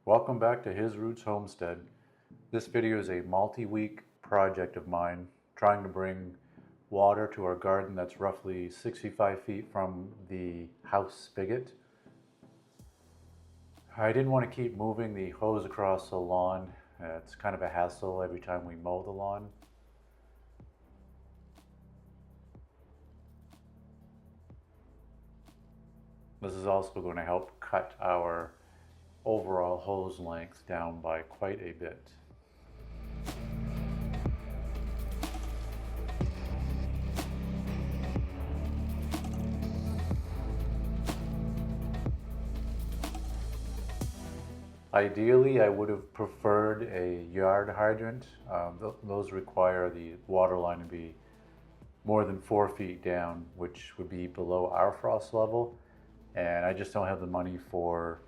Welcome back to His Roots Homestead. This video is a multi-week project of mine trying to bring water to our garden that's roughly 65 feet from the house spigot. I didn't want to keep moving the hose across the lawn. It's kind of a hassle every time we mow the lawn. This is also going to help cut our overall hose length down by quite a bit. Ideally, I would have preferred a yard hydrant. Those require the water line to be more than 4 feet down, which would be below our frost level. And I just don't have the money for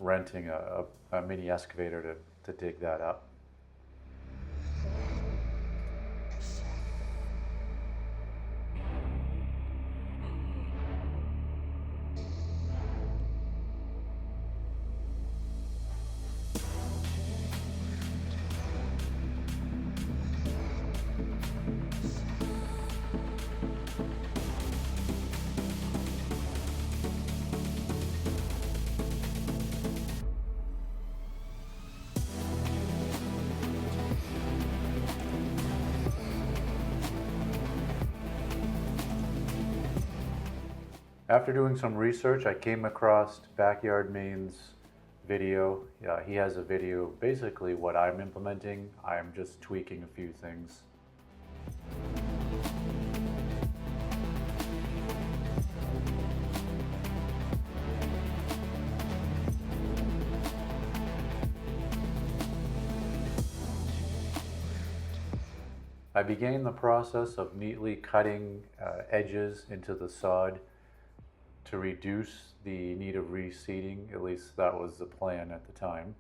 renting a mini excavator to dig that up. After doing some research, I came across Backyard Main's video. He has a video, basically what I'm implementing. I'm just tweaking a few things. I began the process of neatly cutting edges into the sod to reduce the need of reseeding. At least that was the plan at the time.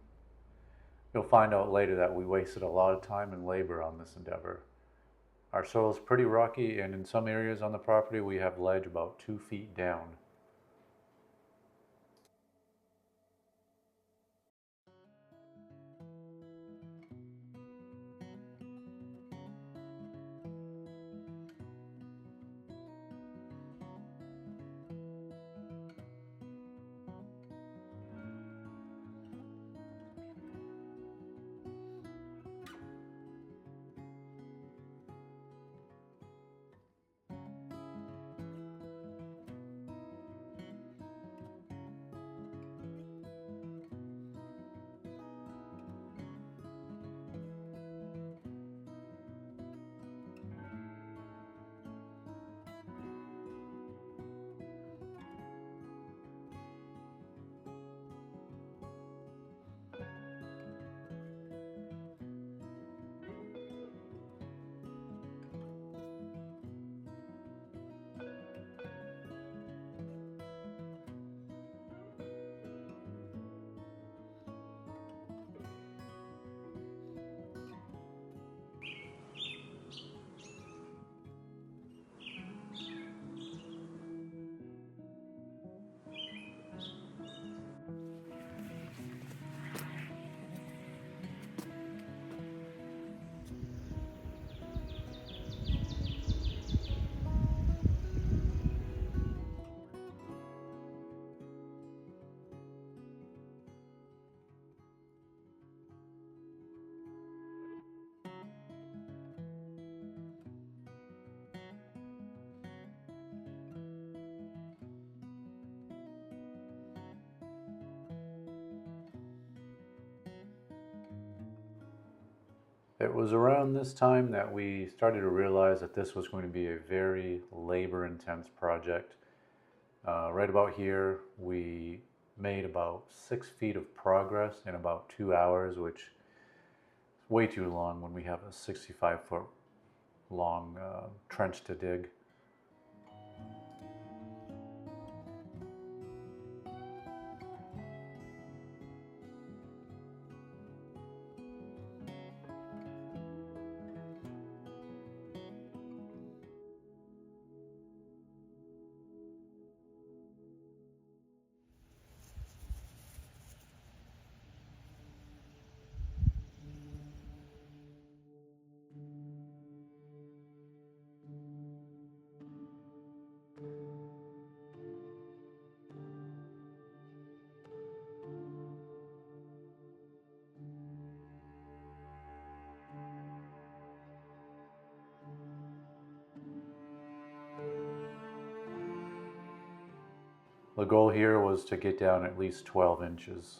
You'll find out later that we wasted a lot of time and labor on this endeavor. Our soil is pretty rocky, and in some areas on the property we have ledge about 2 feet down. It was around this time that we started to realize that this was going to be a very labor-intense project. Right about here, we made about 6 feet of progress in about 2 hours, which is way too long when we have a 65-foot long trench to dig. The goal here was to get down at least 12 inches.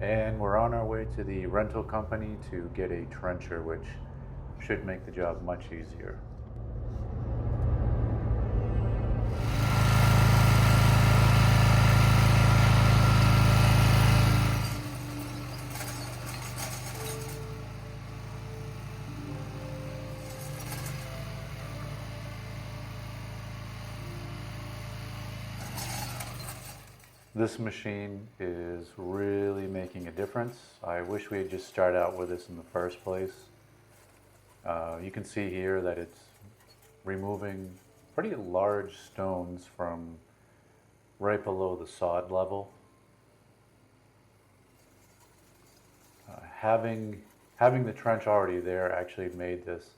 And we're on our way to the rental company to get a trencher, which should make the job much easier. This machine is really making a difference. I wish we had just started out with this in the first place. You can see here that it's removing pretty large stones from right below the sod level. Having the trench already there actually made this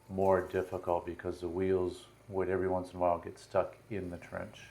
more difficult because the wheels would every once in a while get stuck in the trench.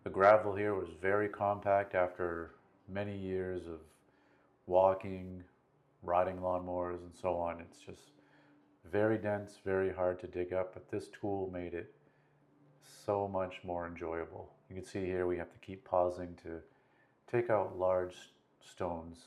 The gravel here was very compact after many years of walking, riding lawnmowers, and so on. It's just very dense, very hard to dig up, but this tool made it so much more enjoyable. You can see here we have to keep pausing to take out large stones.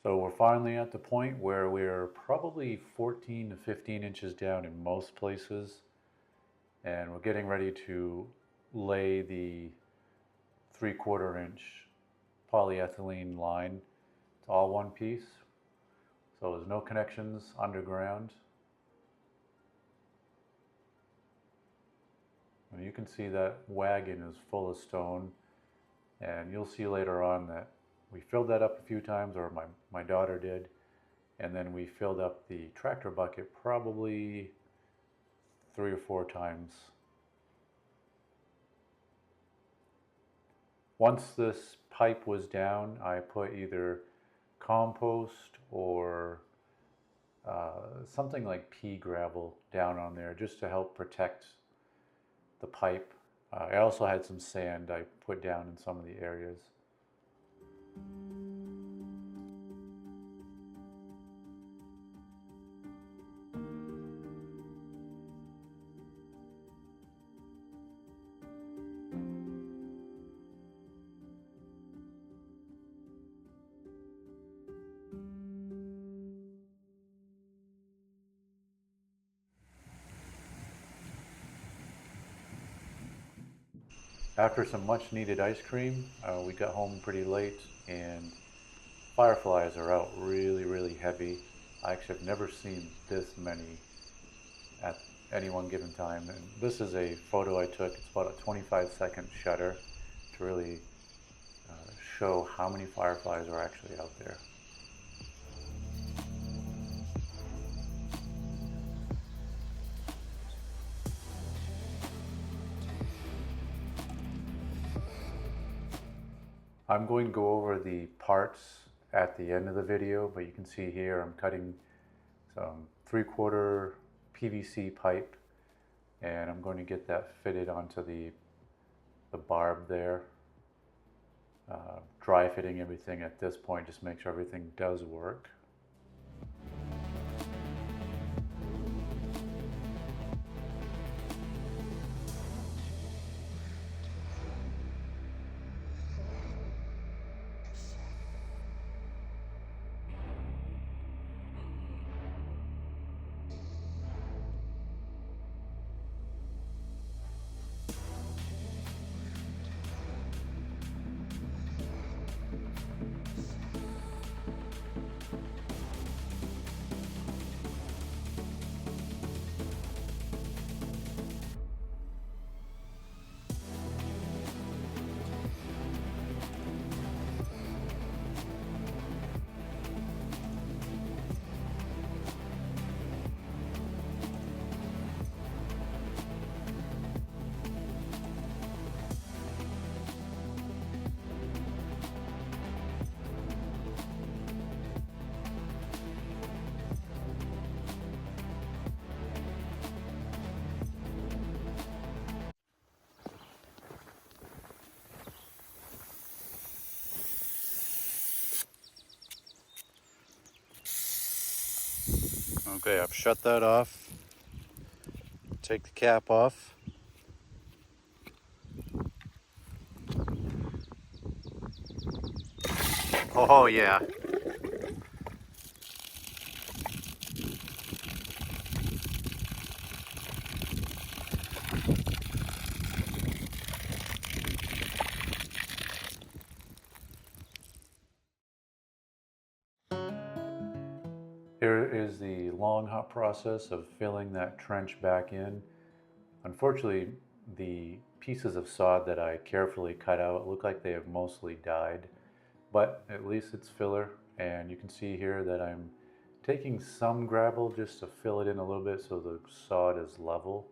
So we're finally at the point where we're probably 14 to 15 inches down in most places, and we're getting ready to lay the 3/4 inch polyethylene line. It's all one piece, so there's no connections underground. And you can see that wagon is full of stone, and you'll see later on that we filled that up a few times, or my daughter did, and then we filled up the tractor bucket probably 3 or 4 times. Once this pipe was down, I put either compost or something like pea gravel down on there just to help protect the pipe. I also had some sand I put down in some of the areas. After some much needed ice cream, we got home pretty late, and fireflies are out really heavy. I actually have never seen this many at any one given time. And this is a photo I took. It's about a 25-second shutter to really show how many fireflies are actually out there. I'm going to go over the parts at the end of the video, but you can see here I'm cutting some 3/4 PVC pipe, and I'm going to get that fitted onto the barb there. Dry fitting everything at this point, just make sure everything does work. Okay, I've shut that off. Take the cap off. Oh yeah. Here is the long hot process of filling that trench back in. Unfortunately, the pieces of sod that I carefully cut out look like they have mostly died, but at least it's filler, and you can see here that I'm taking some gravel just to fill it in a little bit so the sod is level.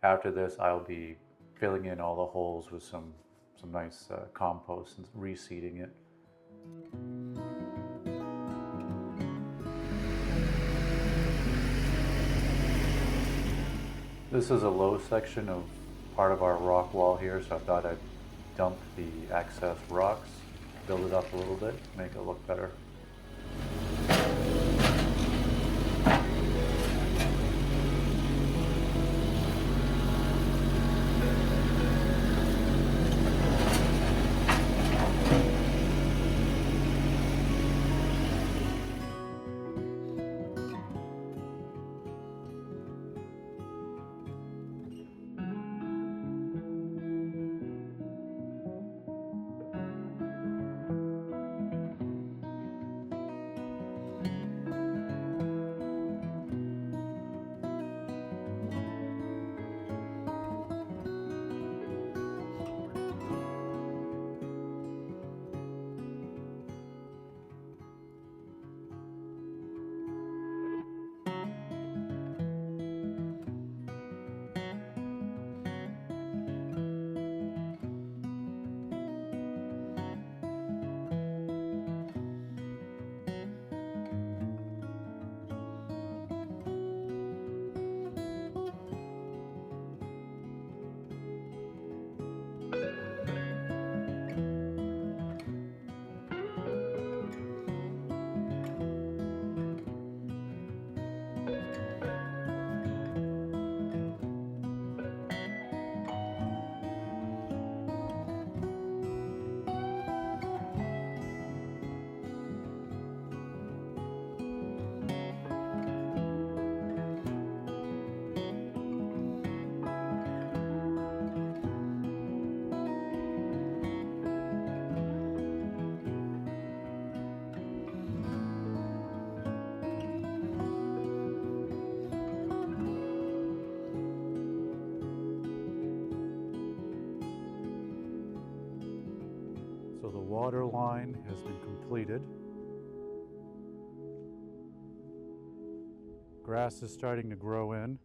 After this, I'll be filling in all the holes with some nice compost and reseeding it. This is a low section of part of our rock wall here, so I thought I'd dump the excess rocks, build it up a little bit, make it look better. water line has been completed. Grass is starting to grow in.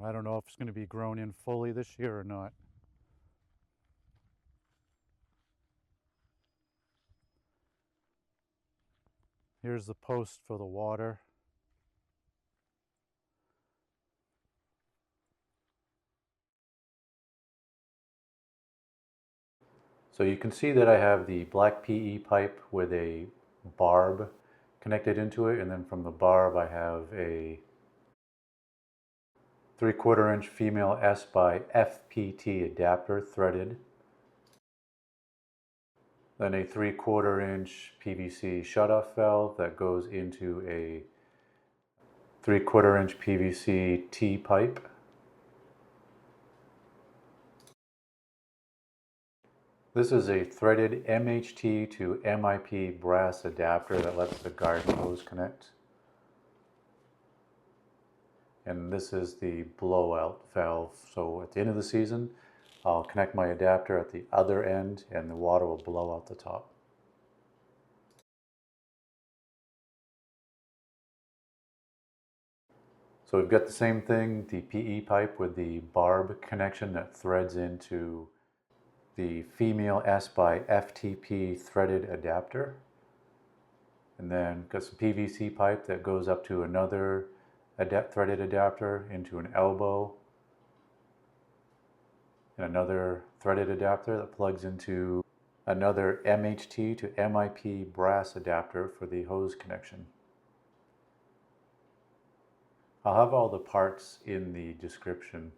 I don't know if it's going to be grown in fully this year or not. Here's the post for the water. So you can see that I have the black PE pipe with a barb connected into it, and then from the barb I have a 3/4 inch female S by FPT adapter threaded. Then a 3/4 inch PVC shutoff valve that goes into a 3/4 inch PVC T pipe. This is a threaded MHT to MIP brass adapter that lets the garden hose connect. And this is the blowout valve. So at the end of the season, I'll connect my adapter at the other end and the water will blow out the top. So we've got the same thing, the PE pipe with the barb connection that threads into the female S by FTP threaded adapter. And then got some PVC pipe that goes up to another threaded adapter into an elbow. And another threaded adapter that plugs into another MHT to MIP brass adapter for the hose connection. I'll have all the parts in the description.